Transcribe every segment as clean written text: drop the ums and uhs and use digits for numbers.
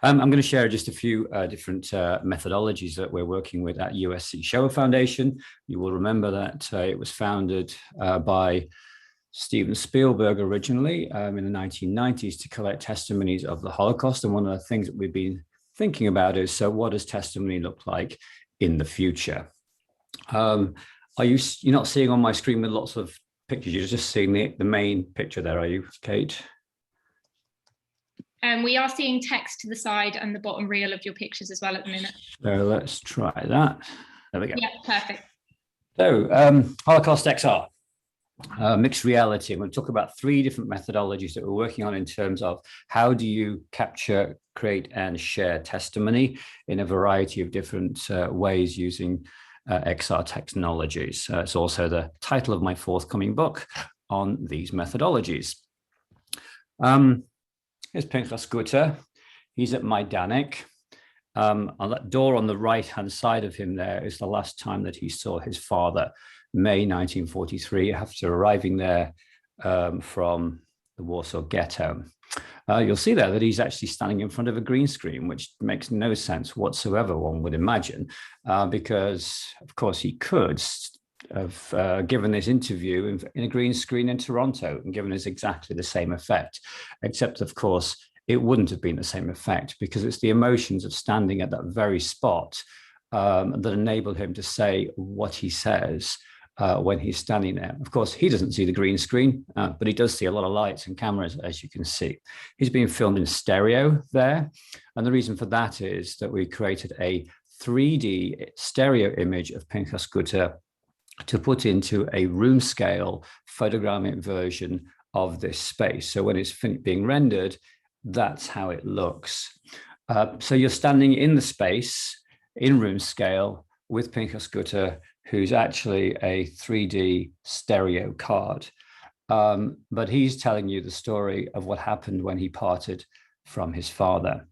I'm going to share just a few different methodologies that we're working with at USC Shoah Foundation. You will remember that it was founded by Steven Spielberg originally in the 1990s to collect testimonies of the Holocaust. And one of the things that we've been thinking about is, so what does testimony look like in the future? You're not seeing on my screen with lots of pictures, you're just seeing the main picture there, are you, Kate? We are seeing text to the side and the bottom reel of your pictures as well at the minute. So let's try that. There we go. Yeah, perfect. So Holocaust XR, mixed reality. I'm going to talk about 3 different methodologies that we're working on in terms of how do you capture, create, and share testimony in a variety of different ways using XR technologies. It's also the title of my forthcoming book on these methodologies. Here's Pinchas Gutter. He's at Majdanek. On that door on the right-hand side of him there is the last time that he saw his father, May 1943, after arriving there from the Warsaw Ghetto. You'll see there that he's actually standing in front of a green screen, which makes no sense whatsoever, one would imagine, because, of course, he could have given this interview in a green screen in Toronto and given us exactly the same effect, except, of course, it wouldn't have been the same effect because it's the emotions of standing at that very spot that enable him to say what he says when he's standing there. Of course, he doesn't see the green screen, but he does see a lot of lights and cameras, as you can see. He's being filmed in stereo there. And the reason for that is that we created a 3D stereo image of Pinchas Gutter to put into a room scale photogrammic version of this space. So when it's being rendered, that's how it looks. So you're standing in the space in room scale with Pinchas Gutter, who's actually a 3D stereo card. But he's telling you the story of what happened when he parted from his father.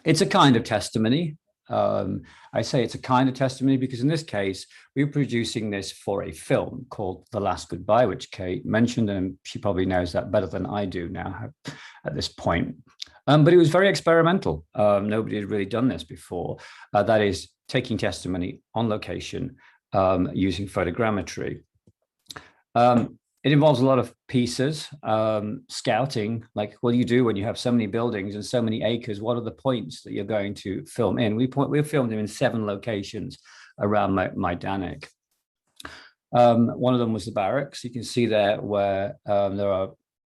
It's a kind of testimony. I say it's a kind of testimony because in this case, we're producing this for a film called The Last Goodbye, which Kate mentioned, and she probably knows that better than I do now at this point. But it was very experimental. Nobody had really done this before. That is taking testimony on location using photogrammetry. It involves a lot of pieces, scouting, like what do you do when you have so many buildings and so many acres? What are the points that you're going to film in? We filmed them in 7 locations around Majdanek. One of them was the barracks. You can see there where there are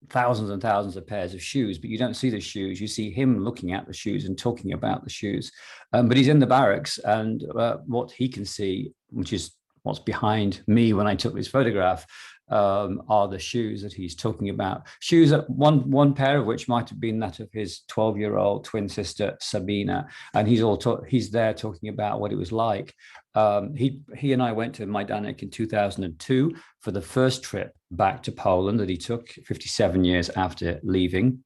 thousands and thousands of pairs of shoes, but you don't see the shoes. You see him looking at the shoes and talking about the shoes. But he's in the barracks, and what he can see, which is what's behind me when I took this photograph, are the shoes that he's talking about. Shoes that one pair of which might have been that of his 12-year-old twin sister Sabina, and he's there talking about what it was like. He and I went to Majdanek in 2002 for the first trip back to Poland that he took 57 years after leaving.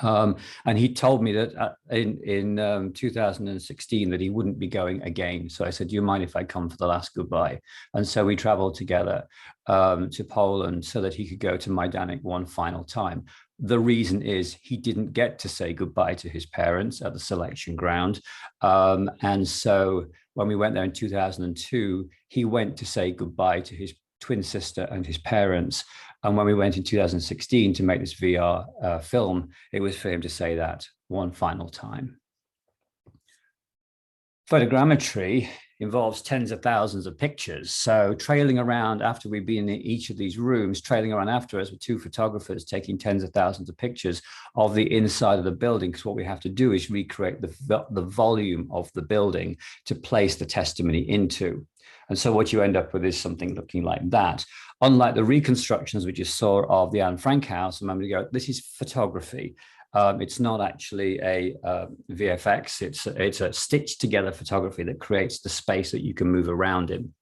And he told me that in 2016 that he wouldn't be going again. So I said, do you mind if I come for the last goodbye? And so we traveled together to Poland so that he could go to Majdanek one final time. The reason is he didn't get to say goodbye to his parents at the selection ground. And so when we went there in 2002, he went to say goodbye to his twin sister and his parents. And when we went in 2016 to make this VR film, it was for him to say that one final time. Photogrammetry involves tens of thousands of pictures. So trailing around after we've been in each of these rooms, trailing around after us with 2 photographers taking tens of thousands of pictures of the inside of the building, because what we have to do is recreate the volume of the building to place the testimony into. And so what you end up with is something looking like that. Unlike the reconstructions we just saw of the Anne Frank house a moment ago, this is photography. It's not actually a VFX. It's a stitched together photography that creates the space that you can move around in.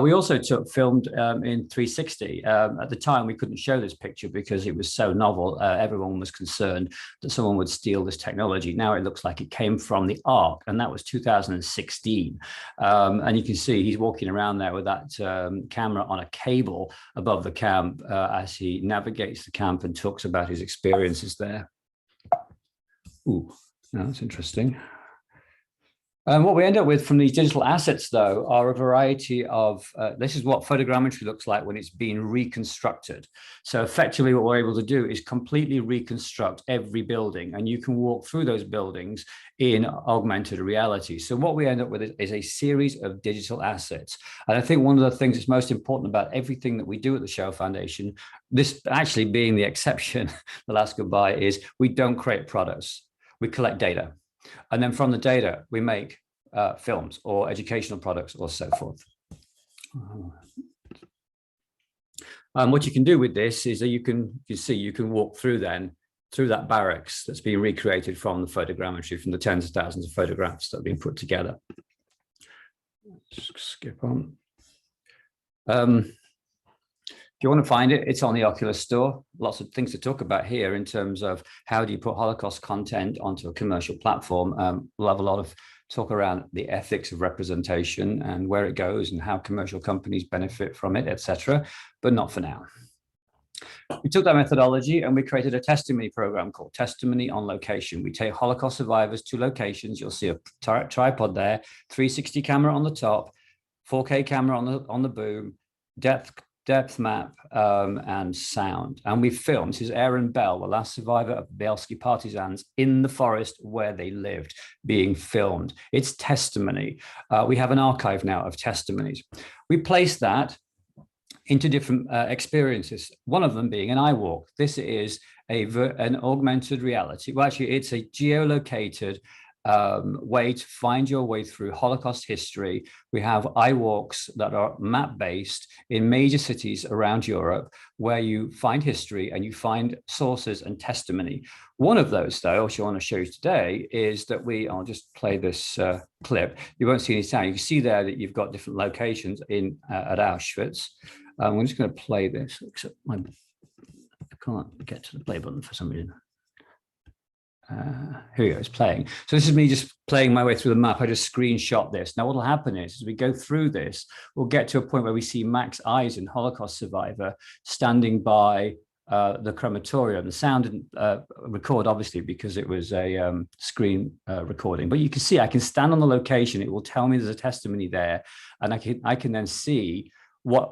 We also filmed in 360. At the time, we couldn't show this picture because it was so novel. Everyone was concerned that someone would steal this technology. Now it looks like it came from the Ark, and that was 2016. And you can see he's walking around there with that camera on a cable above the camp as he navigates the camp and talks about his experiences there. Ooh, That's interesting. What we end up with from these digital assets, though, are a variety of, this is what photogrammetry looks like when it's being reconstructed. So effectively what we're able to do is completely reconstruct every building, and you can walk through those buildings in augmented reality. So what we end up with is a series of digital assets. And I think one of the things that's most important about everything that we do at the Shoah Foundation, this actually being the exception, the last goodbye, is we don't create products, we collect data. And then from the data, we make films or educational products or so forth. What you can do with this is that you can walk through that barracks that's been recreated from the photogrammetry, from the tens of thousands of photographs that have been put together. Let's skip on. If you want to find it, it's on the Oculus Store. Lots of things to talk about here in terms of how do you put Holocaust content onto a commercial platform. We'll have a lot of talk around the ethics of representation and where it goes and how commercial companies benefit from it, etc. But not for now. We took that methodology and we created a testimony program called Testimony on Location. We take Holocaust survivors to locations. You'll see a tripod there, 360 camera on the top, 4K camera on the boom, depth map, and sound. And we filmed, this is Aaron Bell, the last survivor of the Bielski partisans, in the forest where they lived, being filmed. It's testimony. We have an archive now of testimonies. We place that into different experiences, one of them being an iWalk. This is an augmented reality. Well, actually, it's a geolocated way to find your way through Holocaust history. We have iWalks that are map-based in major cities around Europe, where you find history and you find sources and testimony. One of those, though, which I want to show you today, is that I'll just play this clip. You won't see any sound. You can see there that you've got different locations at Auschwitz. I'm just going to play this, except I can't get to the play button for some reason. Here we go, it's playing. So this is me just playing my way through the map. I just screenshot this. Now what will happen is, as we go through this, we'll get to a point where we see Max Eisen, Holocaust survivor, standing by the crematorium. The sound didn't record, obviously, because it was a screen recording. But you can see I can stand on the location. It will tell me there's a testimony there. And I can then see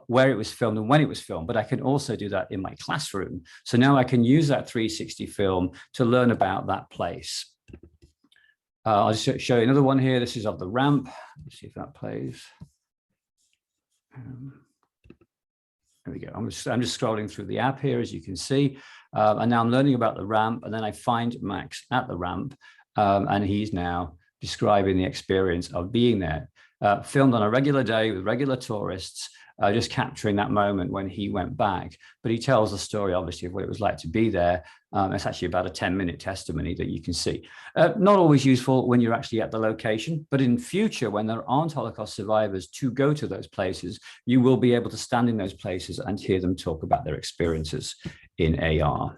where it was filmed and when it was filmed, but I can also do that in my classroom. So now I can use that 360 film to learn about that place. I'll just show you another one here. This is of the ramp. Let's see if that plays. There we go. I'm just scrolling through the app here, as you can see. And now I'm learning about the ramp, and then I find Max at the ramp, and he's now describing the experience of being there. Filmed on a regular day with regular tourists, just capturing that moment when he went back. But he tells the story, obviously, of what it was like to be there. It's actually about a 10-minute testimony that you can see. Not always useful when you're actually at the location, but in future, when there aren't Holocaust survivors to go to those places, you will be able to stand in those places and hear them talk about their experiences in AR.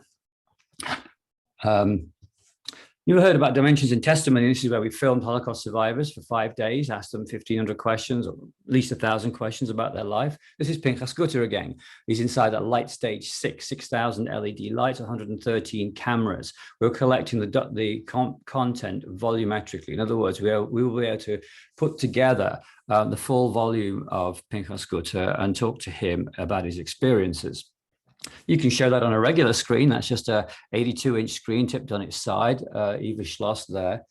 You heard about Dimensions in Testimony. This is where we filmed Holocaust survivors for 5 days, asked them 1,500 questions, or at least 1,000 questions about their life. This is Pinchas Gutter again. He's inside that light stage 6,000 LED lights, 113 cameras. We're collecting the content volumetrically. In other words, we will be able to put together the full volume of Pinchas Gutter and talk to him about his experiences. You can show that on a regular screen. That's just a 82-inch screen tipped on its side. Eva Schloss there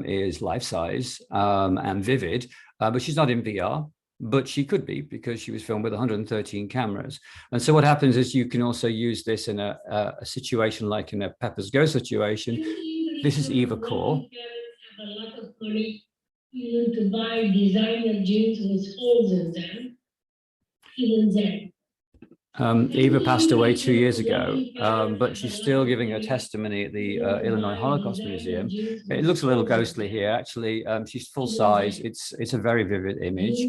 is life-size and vivid, but she's not in VR, but she could be, because she was filmed with 113 cameras. And so what happens is you can also use this in a situation like in a Pepper's Go situation. This is Eva Core. A lot of money even to buy designer jeans with holes in them, even then. Eva passed away 2 years ago, but she's still giving her testimony at the Illinois Holocaust Museum. It looks a little ghostly here, actually. She's full size. It's a very vivid image.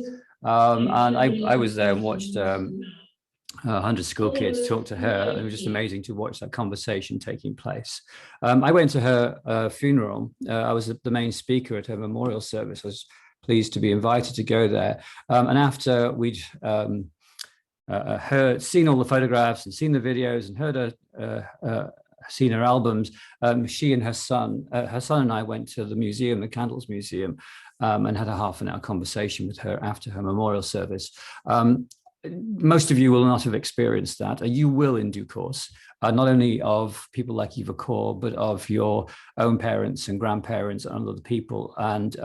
And I was there and watched 100 school kids talk to her. It was just amazing to watch that conversation taking place. I went to her funeral. I was the main speaker at her memorial service. I was pleased to be invited to go there. And after we'd seen all the photographs and seen the videos and heard seen her albums. She and her son and I went to the museum, the Candles Museum, and had a half-an-hour conversation with her after her memorial service. Most of you will not have experienced that. You will in due course, not only of people like Eva Kor, but of your own parents and grandparents and other people. And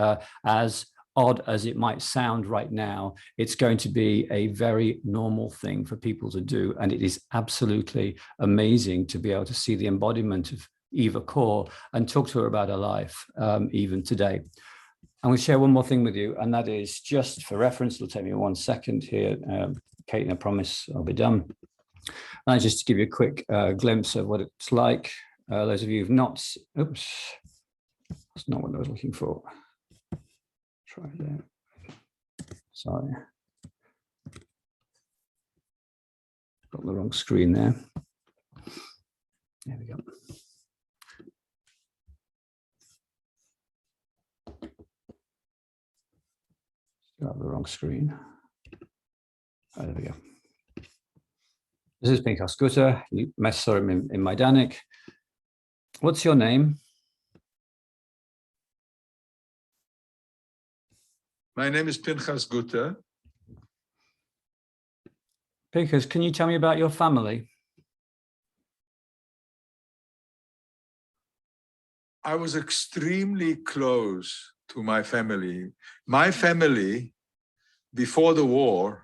as odd as it might sound right now, it's going to be a very normal thing for people to do. And it is absolutely amazing to be able to see the embodiment of Eva Kor and talk to her about her life, even today. I'm going to share one more thing with you, and that is just for reference. It'll take me 1 second here. Kate, I promise I'll be done. And just to give you a quick glimpse of what it's like. Those of you who've not, oops, that's not what I was looking for. Try that. Sorry. Got the wrong screen there. There we go. Got the wrong screen. Oh, there we go. This is Pinchas Gutter. You met him in Majdanek. What's your name? My name is Pinchas Gutter. Pinchas, can you tell me about your family? I was extremely close to my family. My family, before the war,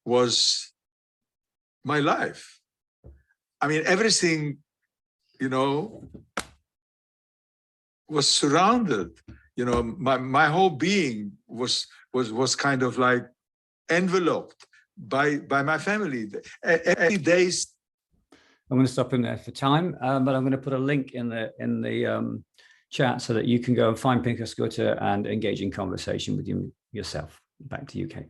was my life. I mean, everything, you know, was surrounded. You know, my whole being was kind of like enveloped by my family. Every day. I'm going to stop in there for time, but I'm going to put a link in the chat so that you can go and find Pinchas Gutter and engage in conversation with him yourself. Back to you, Kate.